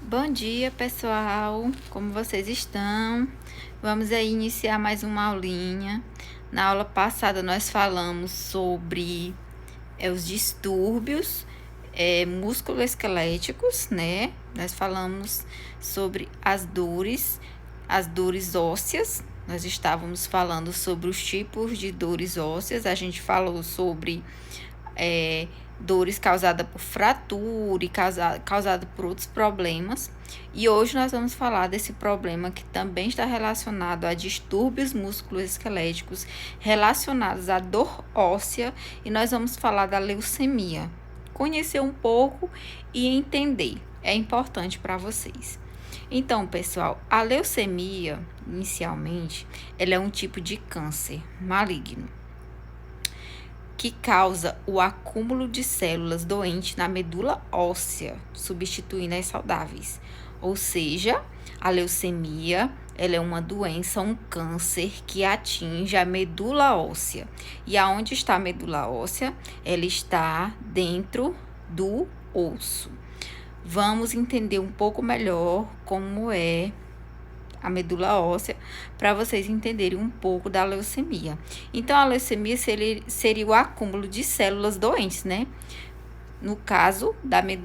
Bom dia, pessoal! Como vocês estão? Vamos aí iniciar mais uma aulinha. Na aula passada nós falamos sobre os distúrbios musculoesqueléticos, né? Nós falamos sobre as dores ósseas. Nós estávamos falando sobre os tipos de dores ósseas. A gente falou sobre dores causadas por fratura e causada por outros problemas. E hoje nós vamos falar desse problema que também está relacionado a distúrbios musculoesqueléticos relacionados à dor óssea, e nós vamos falar da leucemia. Conhecer um pouco e entender é importante para vocês. Então, pessoal, a leucemia, inicialmente, ela é um tipo de câncer maligno que causa o acúmulo de células doentes na medula óssea, substituindo as saudáveis. Ou seja, a leucemia, ela é uma doença, um câncer que atinge a medula óssea. E aonde está a medula óssea? Ela está dentro do osso. Vamos entender um pouco melhor como é a medula óssea, para vocês entenderem um pouco da leucemia. Então, a leucemia seria o acúmulo de células doentes, né? No caso,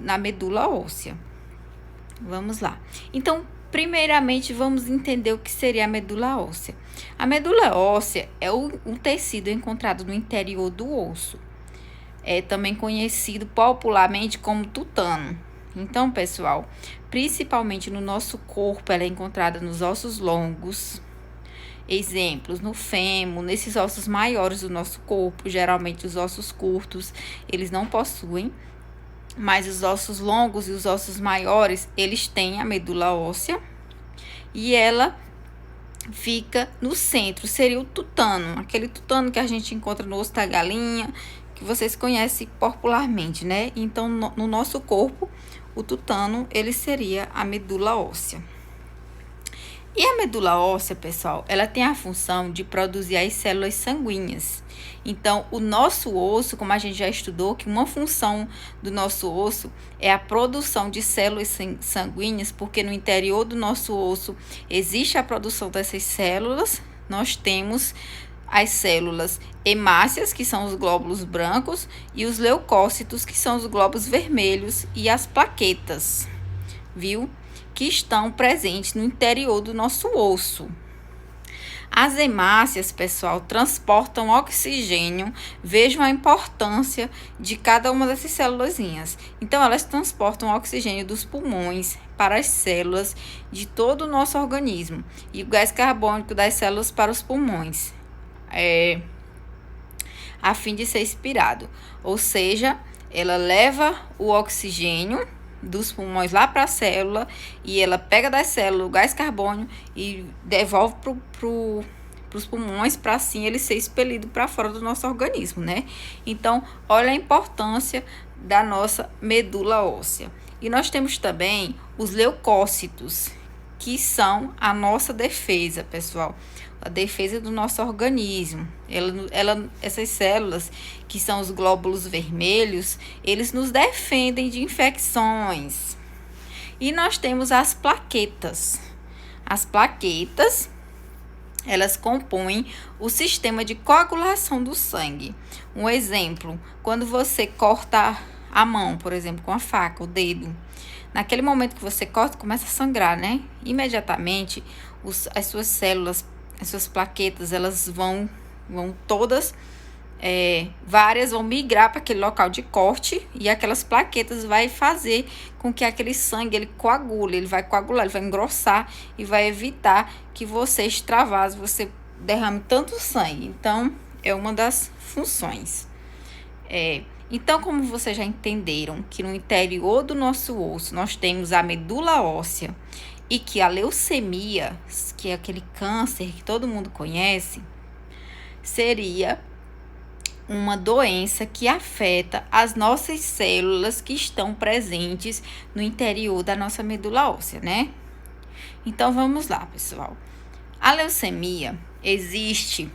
na medula óssea. Vamos lá. Então, primeiramente, vamos entender o que seria a medula óssea. A medula óssea é um tecido encontrado no interior do osso. É também conhecido popularmente como tutano. Então, pessoal, principalmente no nosso corpo, ela é encontrada nos ossos longos. Exemplos, no fêmur, nesses ossos maiores do nosso corpo. Geralmente, os ossos curtos, eles não possuem. Mas os ossos longos e os ossos maiores, eles têm a medula óssea. E ela fica no centro, seria o tutano. Aquele tutano que a gente encontra no osso da galinha, que vocês conhecem popularmente, né? Então, no nosso corpo, o tutano, ele seria a medula óssea. E a medula óssea, pessoal, ela tem a função de produzir as células sanguíneas. Então, o nosso osso, como a gente já estudou, que uma função do nosso osso é a produção de células sanguíneas, porque no interior do nosso osso existe a produção dessas células. Nós temos as células hemácias, que são os glóbulos brancos, e os leucócitos, que são os glóbulos vermelhos, e as plaquetas, viu? Que estão presentes no interior do nosso osso. As hemácias, pessoal, transportam oxigênio. Vejam a importância de cada uma dessas célulazinhas. Então, elas transportam oxigênio dos pulmões para as células de todo o nosso organismo. E o gás carbônico das células para os pulmões, a fim de ser expirado. Ou seja, ela leva o oxigênio dos pulmões lá para a célula, e ela pega das células o gás carbônico e devolve para os pulmões, para assim ele ser expelido para fora do nosso organismo, né? Então, olha a importância da nossa medula óssea. E nós temos também os leucócitos, que são a nossa defesa, pessoal. A defesa do nosso organismo. Essas células, que são os glóbulos vermelhos, eles nos defendem de infecções. E nós temos as plaquetas. As plaquetas, elas compõem o sistema de coagulação do sangue. Um exemplo, quando você corta a mão, por exemplo, com a faca, o dedo. Naquele momento que você corta, começa a sangrar, né? Imediatamente, as suas células, as suas plaquetas, elas vão todas, várias vão migrar para aquele local de corte, e aquelas plaquetas vai fazer com que aquele sangue, ele coagule, ele vai coagular, ele vai engrossar e vai evitar que você extravase, você derrame tanto sangue. Então, é uma das funções. Então, como vocês já entenderam que no interior do nosso osso nós temos a medula óssea, e que a leucemia, que é aquele câncer que todo mundo conhece, seria uma doença que afeta as nossas células que estão presentes no interior da nossa medula óssea, né? Então, vamos lá, pessoal. A leucemia, existe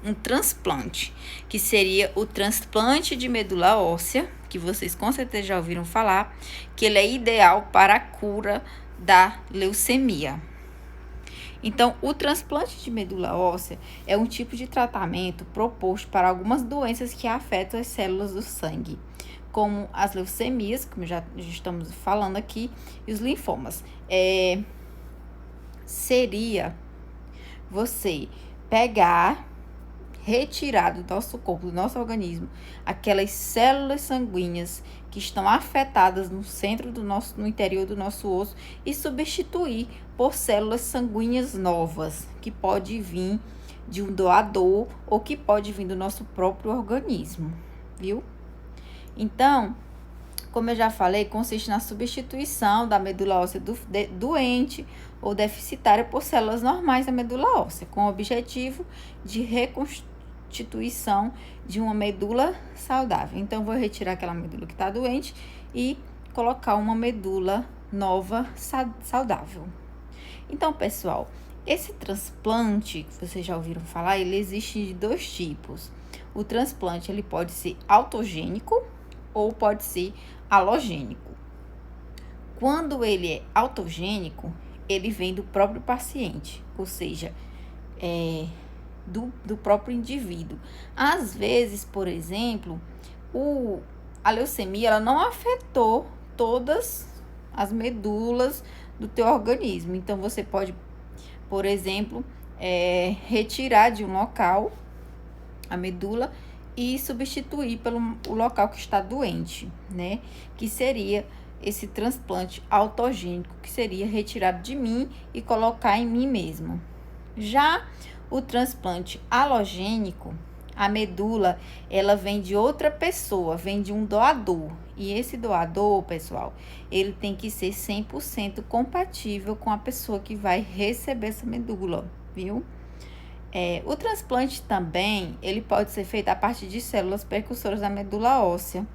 um transplante, que seria o transplante de medula óssea, que vocês com certeza já ouviram falar, que ele é ideal para a cura da leucemia. Então, o transplante de medula óssea é um tipo de tratamento proposto para algumas doenças que afetam as células do sangue, como as leucemias, como já estamos falando aqui, e os linfomas. Seria você retirar do nosso corpo, do nosso organismo, aquelas células sanguíneas que estão afetadas no interior do nosso osso e substituir por células sanguíneas novas, que pode vir de um doador ou que pode vir do nosso próprio organismo, viu? Então, como eu já falei, consiste na substituição da medula óssea doente ou deficitária por células normais da medula óssea, com o objetivo de reconstituição de uma medula saudável. Então, vou retirar aquela medula que está doente e colocar uma medula nova saudável. Então, pessoal, esse transplante, que vocês já ouviram falar, ele existe de dois tipos. O transplante, ele pode ser autogênico ou pode ser halogênico. Quando ele é autogênico, ele vem do próprio paciente, ou seja, do próprio indivíduo. Às vezes, por exemplo, a leucemia ela não afetou todas as medulas do teu organismo. Então, você pode, por exemplo, retirar de um local a medula e substituir pelo o local que está doente, né? Que seria esse transplante autogênico, que seria retirado de mim e colocar em mim mesmo. Já o transplante halogênico, a medula, ela vem de outra pessoa, vem de um doador. E esse doador, pessoal, ele tem que ser 100% compatível com a pessoa que vai receber essa medula, viu? O transplante também, ele pode ser feito a partir de células precursoras da medula óssea.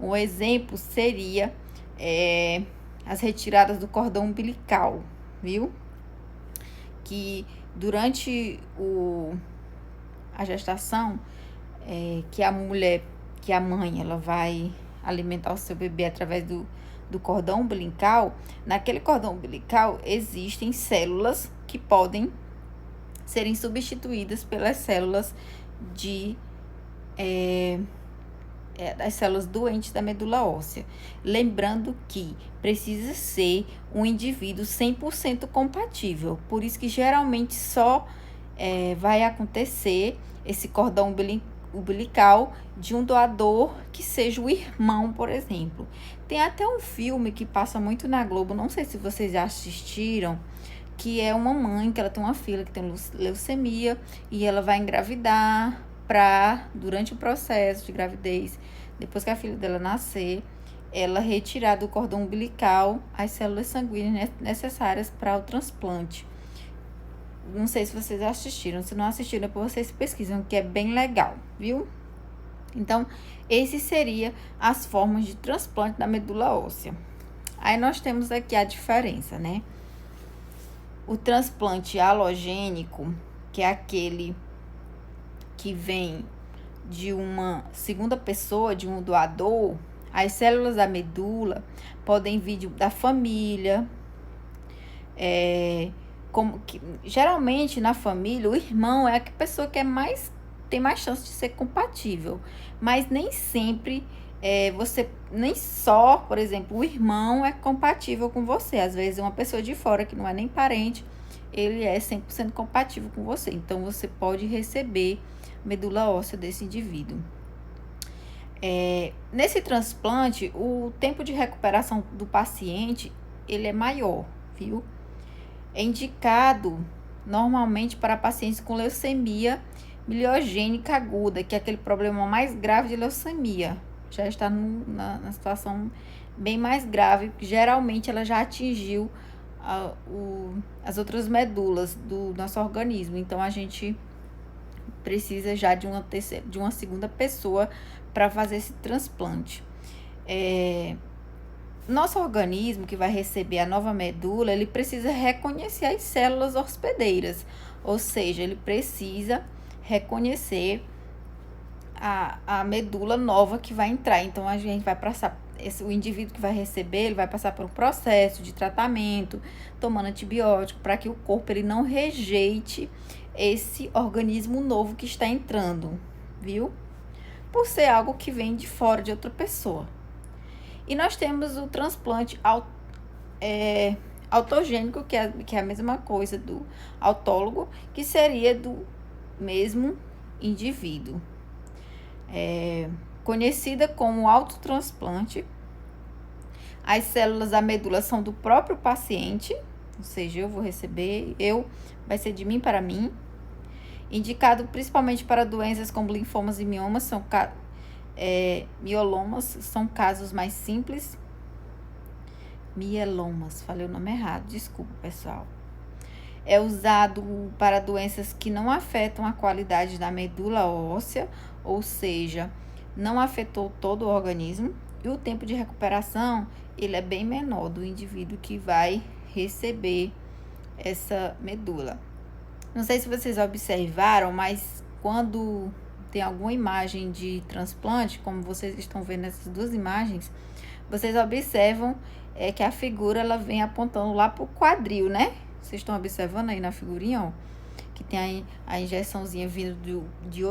Um exemplo seria as retiradas do cordão umbilical, viu? Que durante a gestação, que a mãe, ela vai alimentar o seu bebê através do cordão umbilical. Naquele cordão umbilical existem células que podem serem substituídas pelas células das células doentes da medula óssea. Lembrando que precisa ser um indivíduo 100% compatível. Por isso que geralmente só vai acontecer esse cordão umbilical de um doador que seja o irmão, por exemplo. Tem até um filme que passa muito na Globo, não sei se vocês já assistiram, que é uma mãe, que ela tem uma filha que tem leucemia e ela vai engravidar durante o processo de gravidez, depois que a filha dela nascer, ela retirar do cordão umbilical as células sanguíneas necessárias para o transplante. Não sei se vocês assistiram, se não assistiram, depois vocês pesquisam, que é bem legal, viu? Então, esse seria as formas de transplante da medula óssea. Aí nós temos aqui a diferença, né? O transplante halogênico, que é aquele que vem de uma segunda pessoa, de um doador, as células da medula podem vir da família. Geralmente na família, o irmão é a pessoa que tem mais chance de ser compatível, mas nem sempre nem só, por exemplo, o irmão é compatível com você. Às vezes uma pessoa de fora que não é nem parente, ele é 100% compatível com você. Então, você pode receber medula óssea desse indivíduo. Nesse transplante, o tempo de recuperação do paciente, ele é maior, viu? É indicado normalmente para pacientes com leucemia miliogênica aguda, que é aquele problema mais grave de leucemia. Já está na situação bem mais grave, geralmente ela já atingiu as outras medulas do nosso organismo. Então, a gente precisa já de uma segunda pessoa para fazer esse transplante. Nosso organismo, que vai receber a nova medula, ele precisa reconhecer as células hospedeiras, ou seja, ele precisa reconhecer a medula nova que vai entrar. Então, a gente vai o indivíduo que vai receber, ele vai passar por um processo de tratamento, tomando antibiótico, para que o corpo ele não rejeite esse organismo novo que está entrando, viu? Por ser algo que vem de fora de outra pessoa. E nós temos o transplante autogênico, que é a mesma coisa do autólogo, que seria do mesmo indivíduo. Conhecida como autotransplante, as células da medula são do próprio paciente, ou seja, eu vou receber, vai ser de mim para mim. Indicado principalmente para doenças como linfomas e miomas, miolomas são casos mais simples. Mielomas, falei o nome errado, desculpa, pessoal. É usado para doenças que não afetam a qualidade da medula óssea, ou seja, não afetou todo o organismo, e o tempo de recuperação ele é bem menor do indivíduo que vai receber essa medula. Não sei se vocês observaram, mas quando tem alguma imagem de transplante, como vocês estão vendo nessas duas imagens, vocês observam que a figura ela vem apontando lá para o quadril, né? Vocês estão observando aí na figurinha, ó, que tem a injeçãozinha vindo de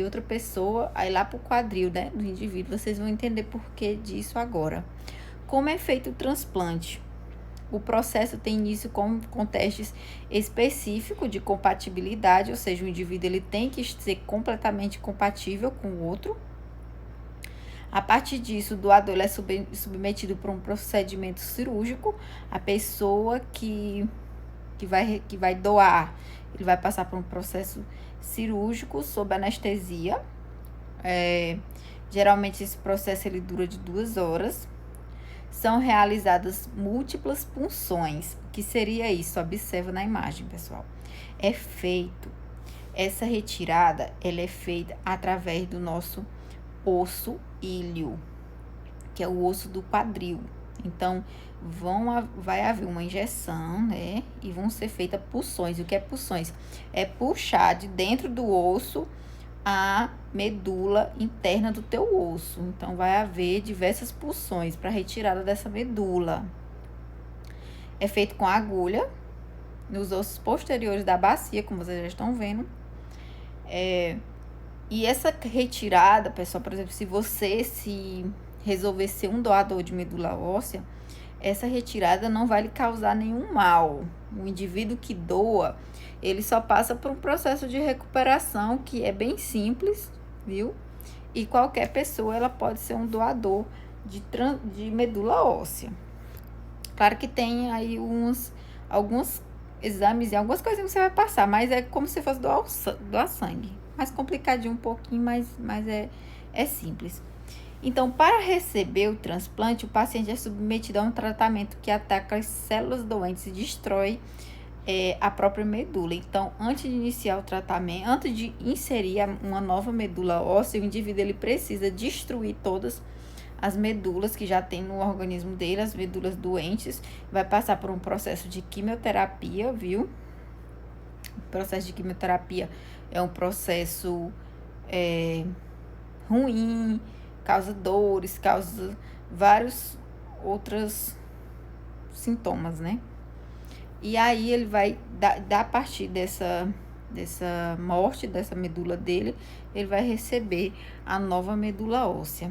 outra pessoa, aí lá pro quadril, né, do indivíduo. Vocês vão entender por que disso agora. Como é feito o transplante? O processo tem início com testes específicos de compatibilidade, ou seja, o indivíduo ele tem que ser completamente compatível com o outro. A partir disso, o doador ele é submetido para um procedimento cirúrgico. A pessoa que vai doar, ele vai passar por um processo cirúrgico sob anestesia. Geralmente esse processo ele dura de 2 horas. São realizadas múltiplas punções. O que seria isso? Observa na imagem, pessoal. Essa retirada, ela é feita através do nosso osso íleo, que é o osso do quadril. Então, vai haver uma injeção, né? E vão ser feitas punções. O que é punções? É puxar de dentro do osso a medula interna do teu osso. Então, vai haver diversas punções para retirada dessa medula. É feito com agulha nos ossos posteriores da bacia, como vocês já estão vendo. E essa retirada, pessoal, por exemplo, se você resolver ser um doador de medula óssea, essa retirada não vai lhe causar nenhum mal. O indivíduo que doa, ele só passa por um processo de recuperação que é bem simples, viu? E qualquer pessoa, ela pode ser um doador de medula óssea. Claro que tem aí alguns exames e algumas coisas que você vai passar, mas é como se fosse doar sangue. Mais complicadinho um pouquinho, mas é simples. Então, para receber o transplante, o paciente é submetido a um tratamento que ataca as células doentes e destrói a própria medula. Então, antes de iniciar o tratamento, antes de inserir uma nova medula óssea, o indivíduo ele precisa destruir todas as medulas que já tem no organismo dele, as medulas doentes. Vai passar por um processo de quimioterapia, viu? O processo de quimioterapia é um processo ruim, causa dores, causa vários outros sintomas, né? E aí ele vai dar a partir dessa morte, dessa medula dele, ele vai receber a nova medula óssea.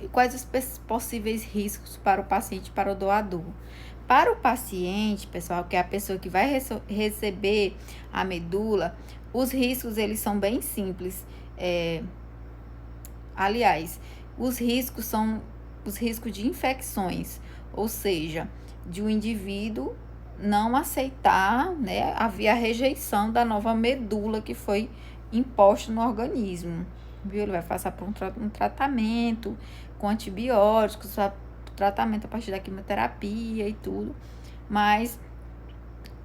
E quais os possíveis riscos para o paciente e para o doador? Para o paciente, pessoal, que é a pessoa que vai receber a medula, os riscos eles são bem simples. Aliás, os riscos são os riscos de infecções, ou seja, de um indivíduo não aceitar, né, havia a rejeição da nova medula que foi imposta no organismo, viu? Ele vai passar por um tratamento com antibióticos, tratamento a partir da quimioterapia e tudo, mas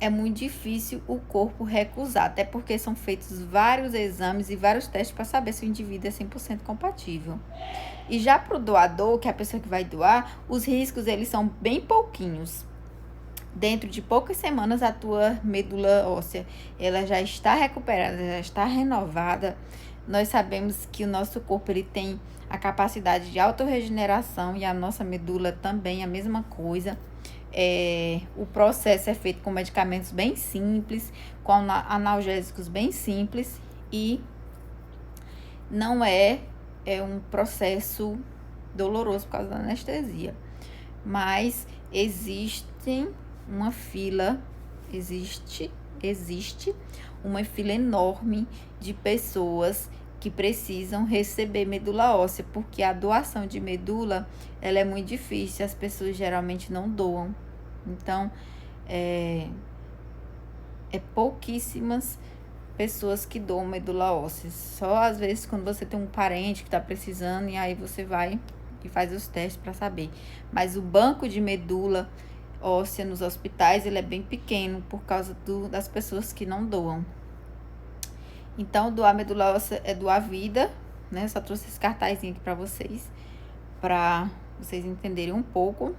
é muito difícil o corpo recusar, até porque são feitos vários exames e vários testes para saber se o indivíduo é 100% compatível. E já para o doador, que é a pessoa que vai doar, os riscos eles são bem pouquinhos. Dentro de poucas semanas, a tua medula óssea ela já está recuperada, já está renovada, Nós sabemos que o nosso corpo ele tem a capacidade de autorregeneração e a nossa medula também, a mesma coisa. O processo é feito com medicamentos bem simples, com analgésicos bem simples e não é um processo doloroso por causa da anestesia. Mas existe uma fila enorme de pessoas que precisam receber medula óssea, porque a doação de medula, ela é muito difícil, as pessoas geralmente não doam. Então, é pouquíssimas pessoas que doam medula óssea. Só às vezes quando você tem um parente que está precisando, e aí você vai e faz os testes para saber. Mas o banco de medula óssea nos hospitais, ele é bem pequeno por causa das pessoas que não doam. Então, doar medula óssea é doar vida, né? Só trouxe esse cartazinho aqui para vocês entenderem um pouco.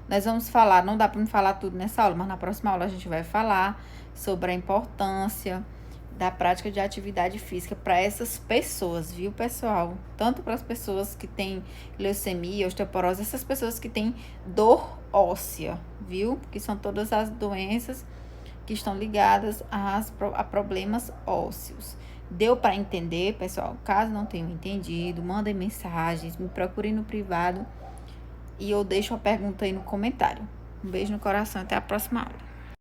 Nós vamos falar, não dá para me falar tudo nessa aula, mas na próxima aula a gente vai falar sobre a importância da prática de atividade física para essas pessoas, viu, pessoal? Tanto para as pessoas que têm leucemia, osteoporose, essas pessoas que têm dor óssea, viu? Que são todas as doenças que estão ligadas a problemas ósseos. Deu para entender, pessoal? Caso não tenham entendido, mandem mensagens, me procurem no privado e eu deixo a pergunta aí no comentário. Um beijo no coração, até a próxima aula.